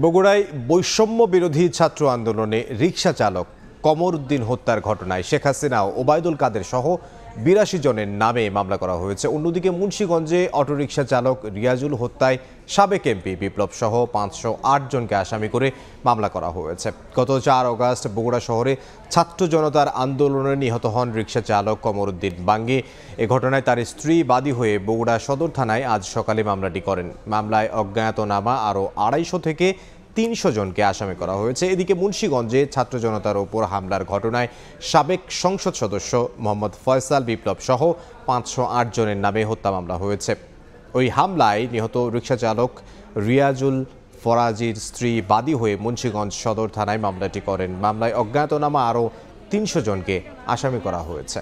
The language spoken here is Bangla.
বগুড়ায় বৈষম্য বিরোধী ছাত্র আন্দোলনে রিকশা চালক কমর উদ্দিন হত্যার ঘটনায় শেখ হাসিনা ও ওবায়দুল কাদের সহ ৮২ জনের নামে মামলা করা হয়েছে। অন্যদিকে মুন্সিগঞ্জে অটোরিকশা চালক রিয়াজুল হত্যায় সাবেক এমপি বিপ্লব সহ ৫০৮ জনকে আসামি করে মামলা করা হয়েছে। গত ৪ আগস্ট বগুড়া শহরে ছাত্র জনতার আন্দোলনে নিহত হন রিকশা চালক কমর উদ্দিন বাঙ্গি। এ ঘটনায় তার স্ত্রী বাদী হয়ে বগুড়া সদর থানায় আজ সকালে মামলাটি করেন। মামলায় অজ্ঞাতনামা আরও ২৫০ থেকে ৩০০ জনকে আসামি করা হয়েছে। এদিকে মুন্সিগঞ্জে ছাত্র জনতার ওপর হামলার ঘটনায় সাবেক সংসদ সদস্য মোহাম্মদ ফয়সাল বিপ্লব সহ ৫০৮ জনের নামে হত্যা মামলা হয়েছে। ওই হামলায় নিহত রিকশা চালক রিয়াজুল ফরাজির স্ত্রী বাদী হয়ে মুন্সিগঞ্জ সদর থানায় মামলাটি করেন। মামলায় অজ্ঞাতনামা আরও ৩০০ জনকে আসামি করা হয়েছে।